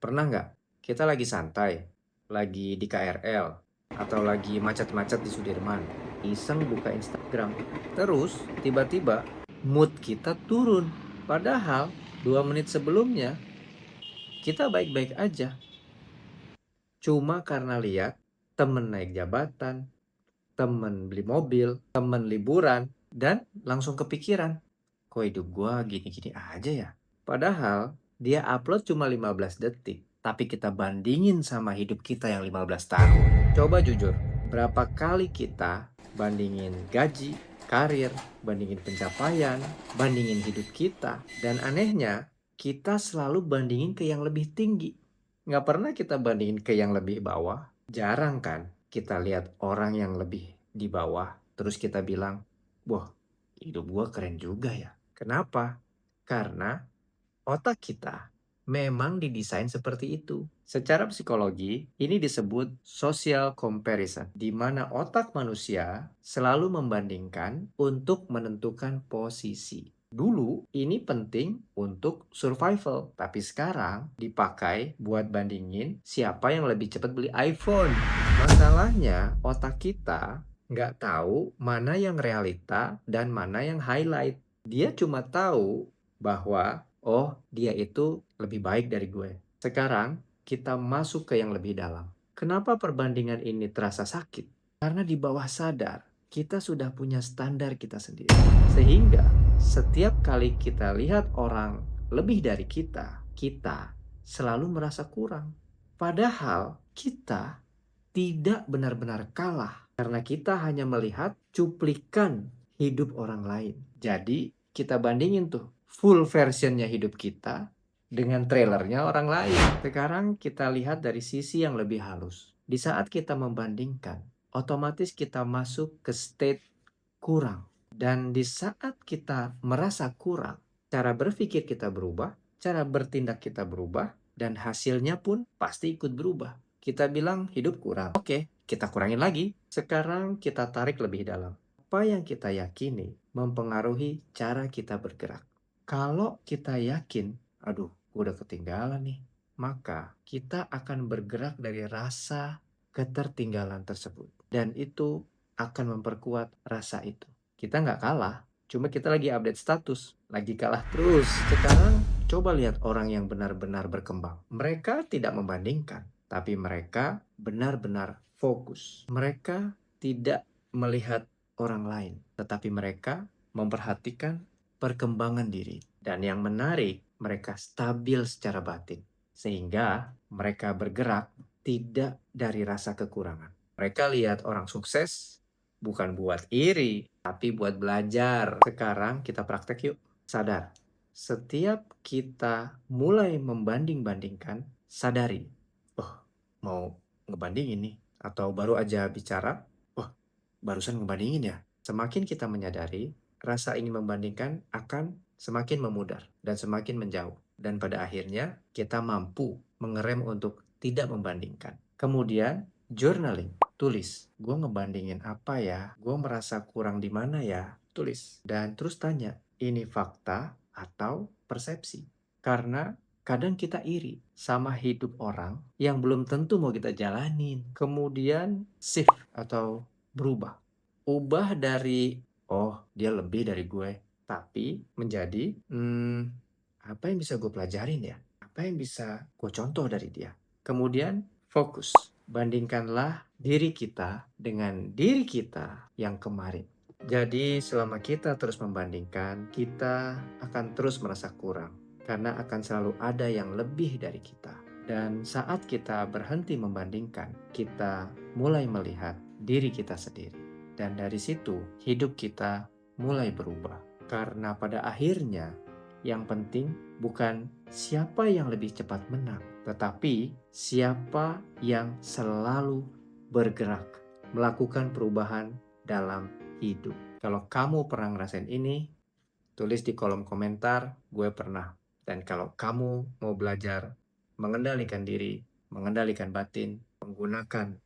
Pernah nggak kita lagi santai, lagi di KRL, atau lagi macet-macet di Sudirman, iseng buka Instagram, terus tiba-tiba mood kita turun. Padahal 2 menit sebelumnya kita baik-baik aja. Cuma karena lihat temen naik jabatan, temen beli mobil, temen liburan, dan langsung kepikiran, kok hidup gua gini-gini aja ya? Padahal dia upload cuma 15 detik, tapi kita bandingin sama hidup kita yang 15 tahun. Coba jujur, berapa kali kita bandingin gaji, karir, bandingin pencapaian, bandingin hidup kita, dan anehnya kita selalu bandingin ke yang lebih tinggi. Nggak pernah kita bandingin ke yang lebih bawah. Jarang kan kita lihat orang yang lebih di bawah, terus kita bilang, wah, hidup gua keren juga ya. Kenapa? Karena otak kita memang didesain seperti itu. Secara psikologi, ini disebut social comparison, di mana otak manusia selalu membandingkan untuk menentukan posisi. Dulu ini penting untuk survival, tapi sekarang dipakai buat bandingin siapa yang lebih cepat beli iPhone. Masalahnya, otak kita nggak tahu mana yang realita dan mana yang highlight. Dia cuma tahu bahwa, oh, dia itu lebih baik dari gue. Sekarang, kita masuk ke yang lebih dalam. Kenapa perbandingan ini terasa sakit? Karena di bawah sadar, kita sudah punya standar kita sendiri. Sehingga, setiap kali kita lihat orang lebih dari kita selalu merasa kurang. Padahal, kita tidak benar-benar kalah. Karena kita hanya melihat cuplikan hidup orang lain. Jadi, kita bandingin tuh full versionnya hidup kita dengan trailernya orang lain. Sekarang kita lihat dari sisi yang lebih halus. Di saat kita membandingkan, otomatis kita masuk ke state kurang. Dan di saat kita merasa kurang, cara berpikir kita berubah, cara bertindak kita berubah, dan hasilnya pun pasti ikut berubah. Kita bilang hidup kurang. Oke, kita kurangin lagi. Sekarang kita tarik lebih dalam. Apa yang kita yakini mempengaruhi cara kita bergerak. Kalau kita yakin, aduh, gue udah ketinggalan nih, maka kita akan bergerak dari rasa ketertinggalan tersebut. Dan itu akan memperkuat rasa itu. Kita nggak kalah, cuma kita lagi update status, lagi kalah terus. Sekarang coba lihat orang yang benar-benar berkembang. Mereka tidak membandingkan, tapi mereka benar-benar fokus. Mereka tidak melihat orang lain, tetapi mereka memperhatikan perkembangan diri. Dan yang menarik, mereka stabil secara batin. Sehingga mereka bergerak tidak dari rasa kekurangan. Mereka lihat orang sukses, bukan buat iri, tapi buat belajar. Sekarang kita praktek yuk. Sadar, setiap kita mulai membanding-bandingkan, sadari, oh, mau ngebandingin nih, atau baru aja bicara, oh, barusan ngebandingin ya. Semakin kita menyadari, rasa ingin membandingkan akan semakin memudar dan semakin menjauh. Dan pada akhirnya, kita mampu mengerem untuk tidak membandingkan. Kemudian, journaling. Tulis, gue ngebandingin apa ya? Gue merasa kurang di mana ya? Tulis. Dan terus tanya, ini fakta atau persepsi? Karena kadang kita iri sama hidup orang yang belum tentu mau kita jalanin. Kemudian shift atau berubah. Ubah dari, oh dia lebih dari gue. Tapi menjadi, apa yang bisa gue pelajarin ya? Apa yang bisa gue contoh dari dia? Kemudian fokus. Bandingkanlah diri kita dengan diri kita yang kemarin. Jadi selama kita terus membandingkan, kita akan terus merasa kurang. Karena akan selalu ada yang lebih dari kita. Dan saat kita berhenti membandingkan, kita mulai melihat diri kita sendiri. Dan dari situ, hidup kita mulai berubah. Karena pada akhirnya, yang penting bukan siapa yang lebih cepat menang, tetapi siapa yang selalu bergerak, melakukan perubahan dalam hidup. Kalau kamu pernah ngerasain ini, tulis di kolom komentar, gue pernah. Dan kalau kamu mau belajar mengendalikan diri, mengendalikan batin, menggunakan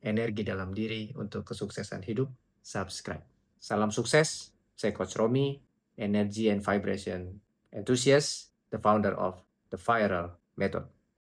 energi dalam diri untuk kesuksesan hidup, subscribe. Salam sukses, saya Coach Romi, Energy and Vibration Enthusiast, the founder of the Viral Method.